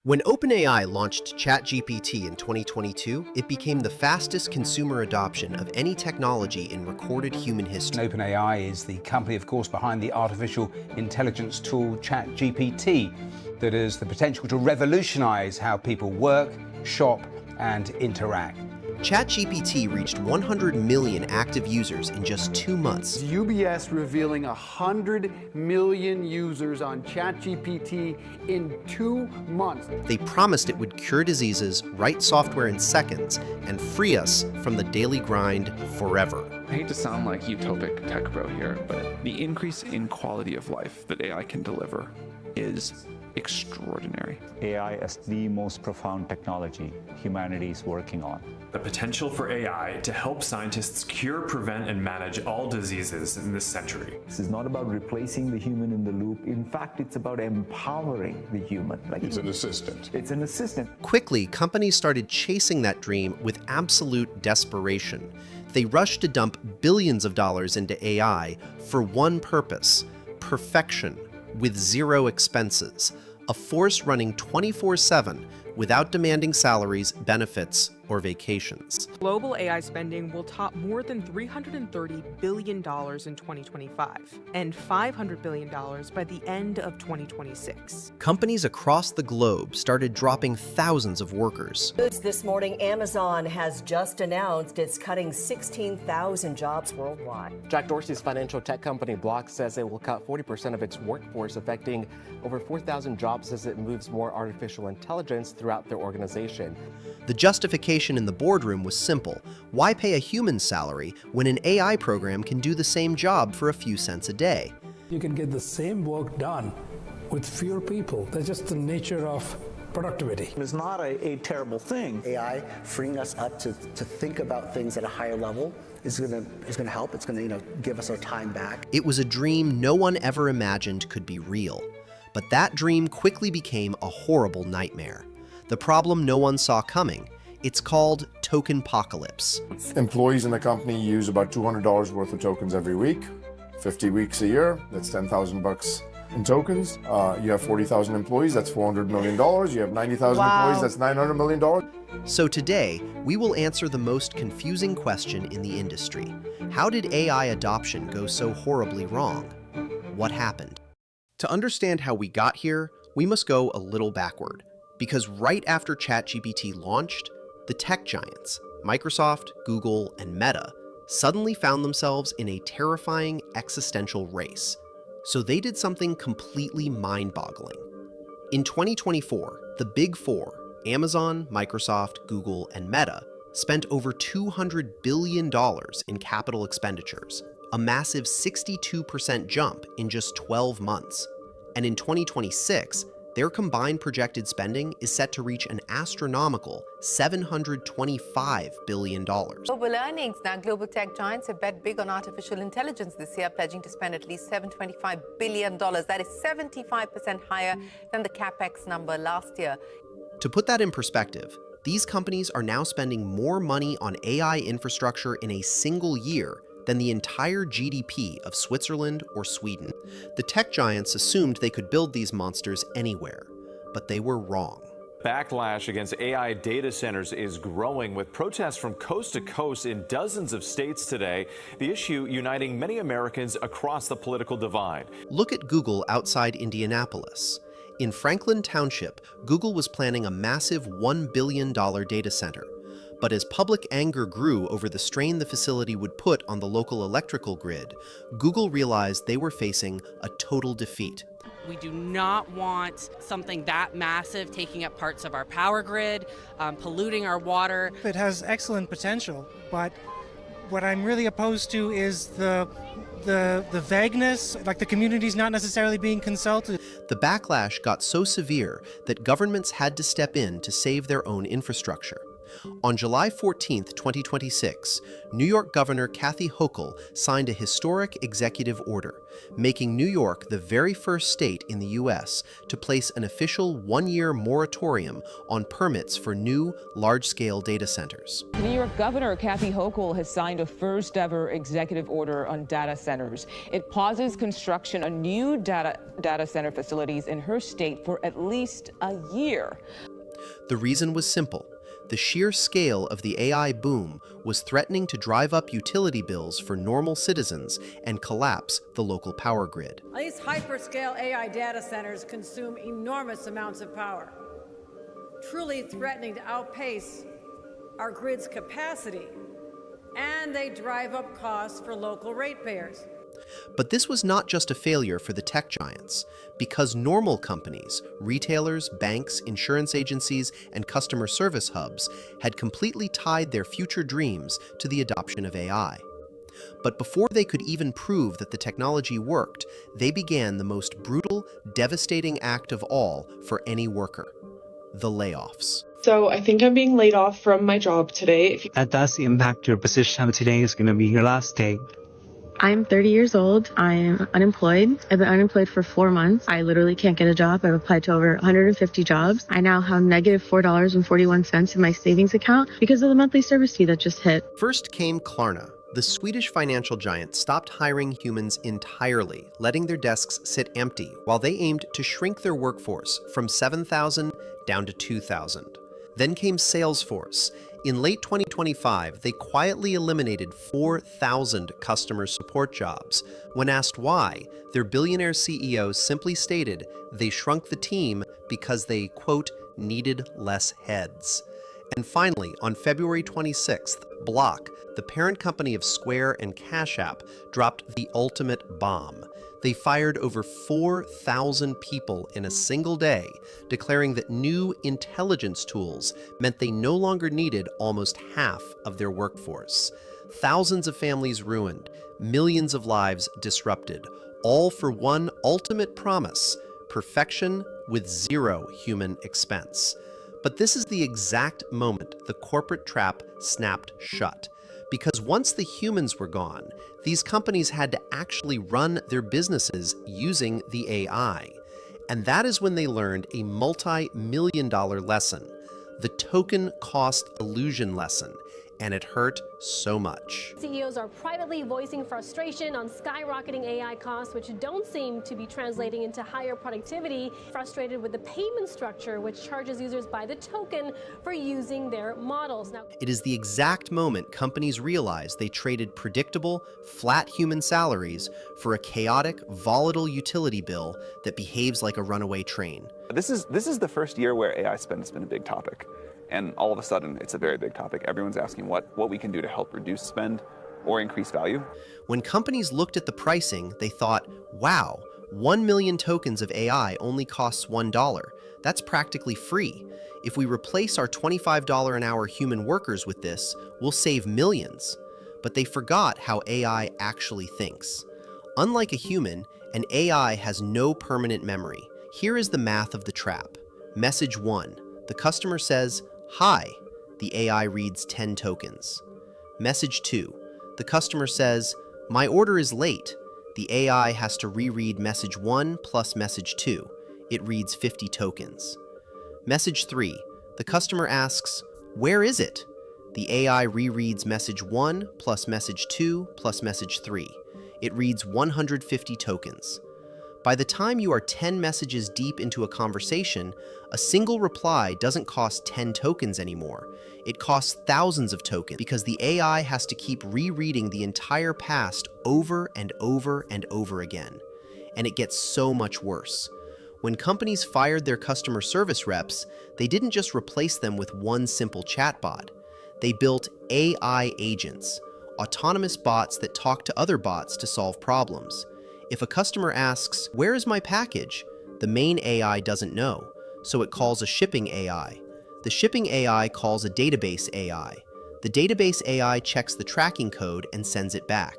When OpenAI launched ChatGPT in 2022, it became the fastest consumer adoption of any technology in recorded human history. OpenAI is the company, of course, behind the artificial intelligence tool ChatGPT that has the potential to revolutionize how people work, shop, and interact. ChatGPT reached 100 million active users in just 2 months. UBS revealing 100 million users on ChatGPT in 2 months. They promised it would cure diseases, write software in seconds, and free us from the daily grind forever. I hate to sound like utopic tech bro here, but the increase in quality of life that AI can deliver is extraordinary. AI is the most profound technology humanity is working on. The potential for AI to help scientists cure, prevent, and manage all diseases in this century. This is not about replacing the human in the loop. In fact, it's about empowering the human. It's an assistant. It's an assistant. Quickly, companies started chasing that dream with absolute desperation. They rushed to dump billions of dollars into AI for one purpose: perfection, with zero expenses. A force running 24/7 without demanding salaries, benefits, or vacations. Global AI spending will top more than $330 billion in 2025 and $500 billion by the end of 2026. Companies across the globe started dropping thousands of workers. This morning, Amazon has just announced it's cutting 16,000 jobs worldwide. Jack Dorsey's financial tech company Block says it will cut 40% of its workforce, affecting over 4,000 jobs as it moves more artificial intelligence throughout their organization. The justification in the boardroom was simple. Why pay a human salary when an AI program can do the same job for a few cents a day? You can get the same work done with fewer people. That's just the nature of productivity. It's not a terrible thing. AI freeing us up to think about things at a higher level is going to help. It's going to give us our time back. It was a dream no one ever imagined could be real. But that dream quickly became a horrible nightmare. The problem no one saw coming. It's called tokenpocalypse. Employees in the company use about $200 worth of tokens every week, 50 weeks a year. That's $10,000 in tokens. You have 40,000 employees, that's $400 million. You have 90,000 employees, that's $900 million. So today, we will answer the most confusing question in the industry. How did AI adoption go so horribly wrong? What happened? To understand how we got here, we must go a little backward. Because right after ChatGPT launched, the tech giants, Microsoft, Google, and Meta, suddenly found themselves in a terrifying existential race. So they did something completely mind-boggling. In 2024, the Big Four, Amazon, Microsoft, Google, and Meta, spent over $200 billion in capital expenditures, a massive 62% jump in just 12 months. And in 2026, their combined projected spending is set to reach an astronomical $725 billion. Global earnings. Now, global tech giants have bet big on artificial intelligence this year, pledging to spend at least $725 billion. That is 75% higher than the CapEx number last year. To put that in perspective, these companies are now spending more money on AI infrastructure in a single year than the entire GDP of Switzerland or Sweden. The tech giants assumed they could build these monsters anywhere, but they were wrong. Backlash against AI data centers is growing, with protests from coast to coast in dozens of states today, the issue uniting many Americans across the political divide. Look at Google outside Indianapolis. In Franklin Township, Google was planning a massive $1 billion data center. But as public anger grew over the strain the facility would put on the local electrical grid, Google realized they were facing a total defeat. We do not want something that massive taking up parts of our power grid, polluting our water. It has excellent potential, but what I'm really opposed to is the vagueness, like the community's not necessarily being consulted. The backlash got so severe that governments had to step in to save their own infrastructure. On July 14, 2026, New York Governor Kathy Hochul signed a historic executive order, making New York the very first state in the U.S. to place an official one-year moratorium on permits for new, large-scale data centers. New York Governor Kathy Hochul has signed a first-ever executive order on data centers. It pauses construction on new data center facilities in her state for at least a year. The reason was simple. The sheer scale of the AI boom was threatening to drive up utility bills for normal citizens and collapse the local power grid. These hyperscale AI data centers consume enormous amounts of power, truly threatening to outpace our grid's capacity, and they drive up costs for local ratepayers. But this was not just a failure for the tech giants, because normal companies, retailers, banks, insurance agencies, and customer service hubs had completely tied their future dreams to the adoption of AI. But before they could even prove that the technology worked, they began the most brutal, devastating act of all for any worker: the layoffs. So I think I'm being laid off from my job today. That does impact your position. Today is going to be your last day. I'm 30 years old. I'm unemployed. I've been unemployed for 4 months. I literally can't get a job. I've applied to over 150 jobs. I now have negative $4.41 in my savings account because of the monthly service fee that just hit. First came Klarna. The Swedish financial giant stopped hiring humans entirely, letting their desks sit empty while they aimed to shrink their workforce from 7,000 down to 2,000. Then came Salesforce. In late 2025, they quietly eliminated 4,000 customer support jobs. When asked why, their billionaire CEO simply stated they shrunk the team because they, quote, needed less heads. And finally, on February 26th, Block, the parent company of Square and Cash App, dropped the ultimate bomb. They fired over 4,000 people in a single day, declaring that new intelligence tools meant they no longer needed almost half of their workforce. Thousands of families ruined, millions of lives disrupted, all for one ultimate promise: perfection with zero human expense. But this is the exact moment the corporate trap snapped shut. Because once the humans were gone, these companies had to actually run their businesses using the AI. And that is when they learned a multi-million-dollar lesson, the token cost illusion lesson. And it hurt so much. CEOs are privately voicing frustration on skyrocketing AI costs, which don't seem to be translating into higher productivity. Frustrated with the payment structure, which charges users by the token for using their models. Now, it is the exact moment companies realized they traded predictable, flat human salaries for a chaotic, volatile utility bill that behaves like a runaway train. This is the first year where AI spend has been a big topic. And all of a sudden, it's a very big topic. Everyone's asking what we can do to help reduce spend or increase value. When companies looked at the pricing, they thought, wow, 1 million tokens of AI only costs $1. That's practically free. If we replace our $25 an hour human workers with this, we'll save millions. But they forgot how AI actually thinks. Unlike a human, an AI has no permanent memory. Here is the math of the trap. Message 1. The customer says, "Hi." The AI reads 10 tokens. Message 2. The customer says, "My order is late." The AI has to reread message 1 plus message 2. It reads 50 tokens. Message 3. The customer asks, "Where is it?" The AI rereads message 1 plus message 2 plus message 3. It reads 150 tokens. By the time you are 10 messages deep into a conversation, a single reply doesn't cost 10 tokens anymore. It costs thousands of tokens because the AI has to keep rereading the entire past over and over and over again. And it gets so much worse. When companies fired their customer service reps, they didn't just replace them with one simple chatbot. They built AI agents, autonomous bots that talk to other bots to solve problems. If a customer asks, "Where is my package?" the main AI doesn't know, so it calls a shipping AI. The shipping AI calls a database AI. The database AI checks the tracking code and sends it back.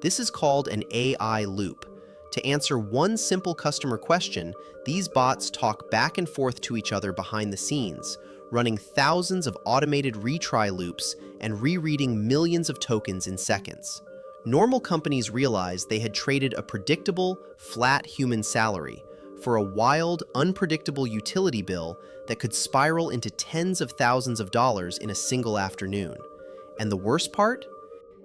This is called an AI loop. To answer one simple customer question, these bots talk back and forth to each other behind the scenes, running thousands of automated retry loops and rereading millions of tokens in seconds. Normal companies realized they had traded a predictable, flat human salary for a wild, unpredictable utility bill that could spiral into tens of thousands of dollars in a single afternoon. And the worst part?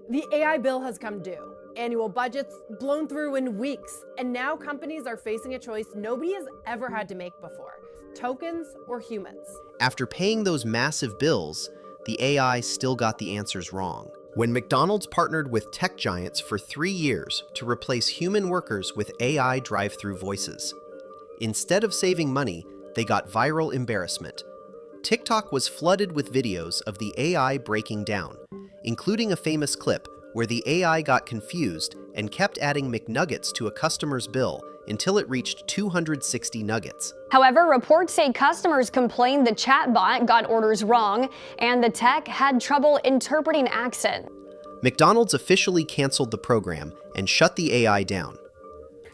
The AI bill has come due. Annual budgets blown through in weeks. And now companies are facing a choice nobody has ever had to make before: tokens or humans. After paying those massive bills, the AI still got the answers wrong. When McDonald's partnered with tech giants for 3 years to replace human workers with AI drive-through voices, instead of saving money, they got viral embarrassment. TikTok was flooded with videos of the AI breaking down, including a famous clip where the AI got confused and kept adding McNuggets to a customer's bill until it reached 260 nuggets. However, reports say customers complained the chatbot got orders wrong and the tech had trouble interpreting accent. McDonald's officially canceled the program and shut the AI down.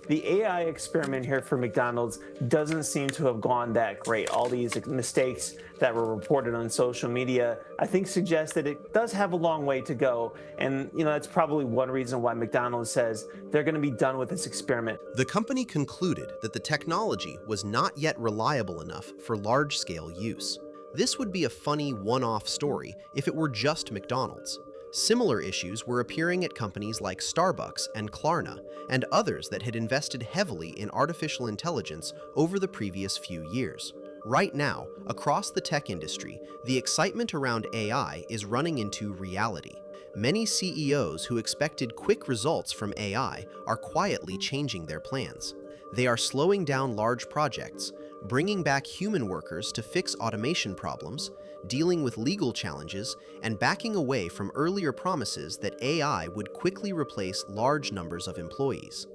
The AI experiment here for McDonald's doesn't seem to have gone that great. All these mistakes that were reported on social media, I think, suggest that it does have a long way to go. And, that's probably one reason why McDonald's says they're going to be done with this experiment. The company concluded that the technology was not yet reliable enough for large-scale use. This would be a funny one-off story if it were just McDonald's. Similar issues were appearing at companies like Starbucks and Klarna, and others that had invested heavily in artificial intelligence over the previous few years. Right now, across the tech industry, the excitement around AI is running into reality. Many CEOs who expected quick results from AI are quietly changing their plans. They are slowing down large projects, bringing back human workers to fix automation problems, dealing with legal challenges, and backing away from earlier promises that AI would quickly replace large numbers of employees.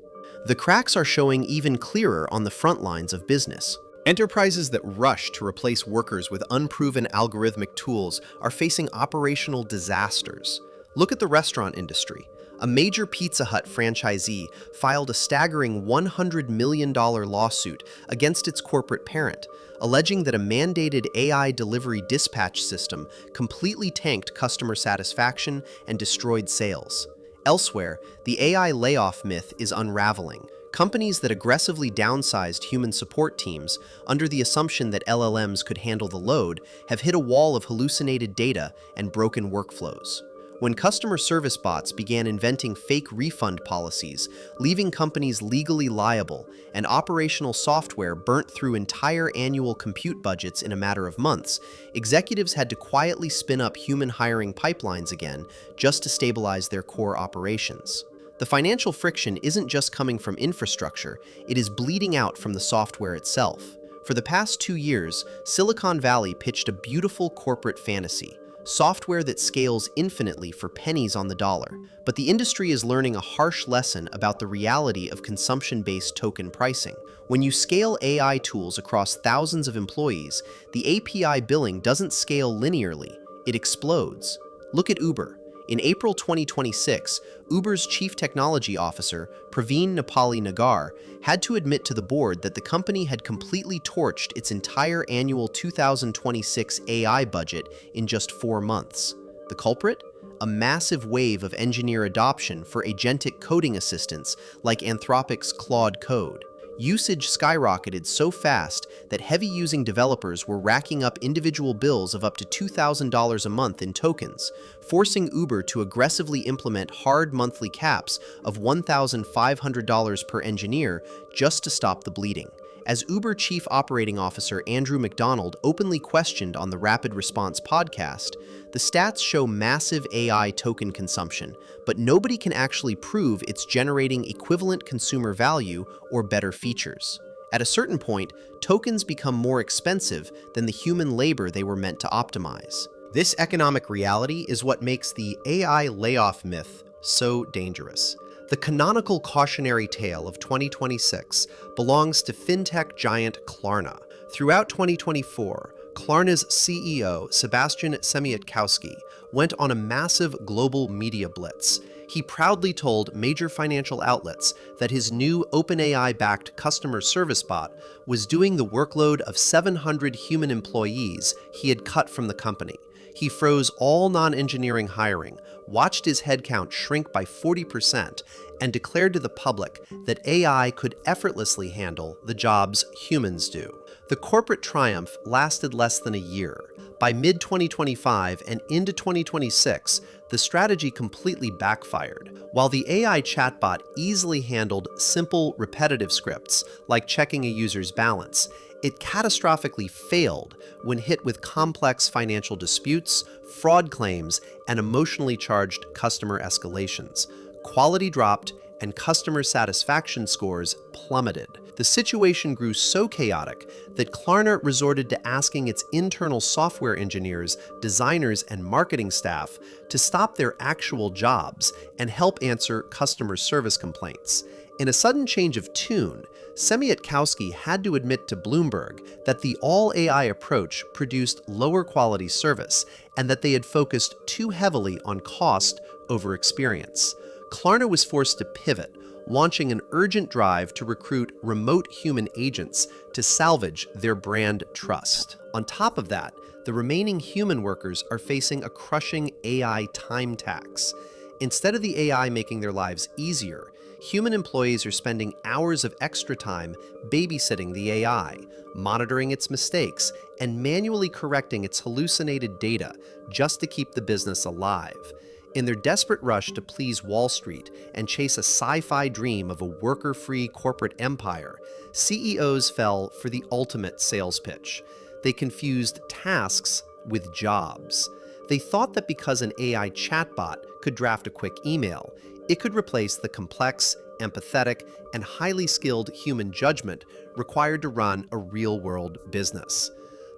The cracks are showing even clearer on the front lines of business. Enterprises that rush to replace workers with unproven algorithmic tools are facing operational disasters. Look at the restaurant industry. A major Pizza Hut franchisee filed a staggering $100 million lawsuit against its corporate parent, alleging that a mandated AI delivery dispatch system completely tanked customer satisfaction and destroyed sales. Elsewhere, the AI layoff myth is unraveling. Companies that aggressively downsized human support teams under the assumption that LLMs could handle the load have hit a wall of hallucinated data and broken workflows. When customer service bots began inventing fake refund policies, leaving companies legally liable, and operational software burnt through entire annual compute budgets in a matter of months, executives had to quietly spin up human hiring pipelines again just to stabilize their core operations. The financial friction isn't just coming from infrastructure, it is bleeding out from the software itself. For the past 2 years, Silicon Valley pitched a beautiful corporate fantasy: software that scales infinitely for pennies on the dollar. But the industry is learning a harsh lesson about the reality of consumption-based token pricing. When you scale AI tools across thousands of employees, the API billing doesn't scale linearly, it explodes. Look at Uber. In April 2026, Uber's chief technology officer, Praveen Nepali Nagar, had to admit to the board that the company had completely torched its entire annual 2026 AI budget in just 4 months. The culprit? A massive wave of engineer adoption for agentic coding assistants like Anthropic's Claude Code. Usage skyrocketed so fast that heavy-using developers were racking up individual bills of up to $2,000 a month in tokens, forcing Uber to aggressively implement hard monthly caps of $1,500 per engineer just to stop the bleeding. As Uber Chief Operating Officer Andrew McDonald openly questioned on the Rapid Response podcast, the stats show massive AI token consumption, but nobody can actually prove it's generating equivalent consumer value or better features. At a certain point, tokens become more expensive than the human labor they were meant to optimize. This economic reality is what makes the AI layoff myth so dangerous. The canonical cautionary tale of 2026 belongs to fintech giant Klarna. Throughout 2024, Klarna's CEO, Sebastian Semiotkowski, went on a massive global media blitz. He proudly told major financial outlets that his new OpenAI-backed customer service bot was doing the workload of 700 human employees he had cut from the company. He froze all non-engineering hiring, watched his headcount shrink by 40%, and declared to the public that AI could effortlessly handle the jobs humans do. The corporate triumph lasted less than a year. By mid-2025 and into 2026, the strategy completely backfired. While the AI chatbot easily handled simple, repetitive scripts, like checking a user's balance, it catastrophically failed when hit with complex financial disputes, fraud claims, and emotionally charged customer escalations. Quality dropped, and customer satisfaction scores plummeted. The situation grew so chaotic that Klarna resorted to asking its internal software engineers, designers, and marketing staff to stop their actual jobs and help answer customer service complaints. In a sudden change of tune, Semyatkowski had to admit to Bloomberg that the all-AI approach produced lower quality service and that they had focused too heavily on cost over experience. Klarna was forced to pivot, launching an urgent drive to recruit remote human agents to salvage their brand trust. On top of that, the remaining human workers are facing a crushing AI time tax. Instead of the AI making their lives easier, human employees are spending hours of extra time babysitting the AI, monitoring its mistakes, and manually correcting its hallucinated data just to keep the business alive. In their desperate rush to please Wall Street and chase a sci-fi dream of a worker-free corporate empire, CEOs fell for the ultimate sales pitch. They confused tasks with jobs. They thought that because an AI chatbot could draft a quick email, it could replace the complex, empathetic, and highly skilled human judgment required to run a real-world business.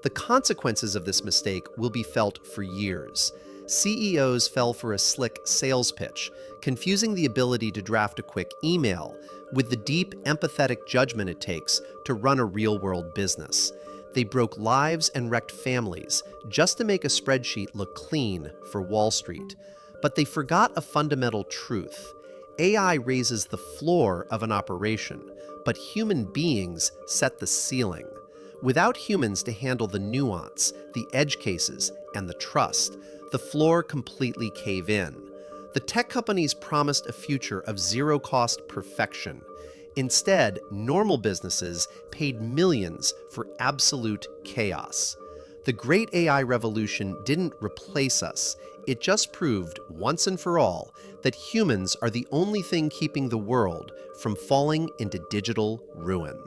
The consequences of this mistake will be felt for years. CEOs fell for a slick sales pitch, confusing the ability to draft a quick email with the deep, empathetic judgment it takes to run a real-world business. They broke lives and wrecked families just to make a spreadsheet look clean for Wall Street. But they forgot a fundamental truth. AI raises the floor of an operation, but human beings set the ceiling. Without humans to handle the nuance, the edge cases, and the trust, the floor completely cave in. The tech companies promised a future of zero-cost perfection. Instead, normal businesses paid millions for absolute chaos. The great AI revolution didn't replace us. It just proved, once and for all, that humans are the only thing keeping the world from falling into digital ruin.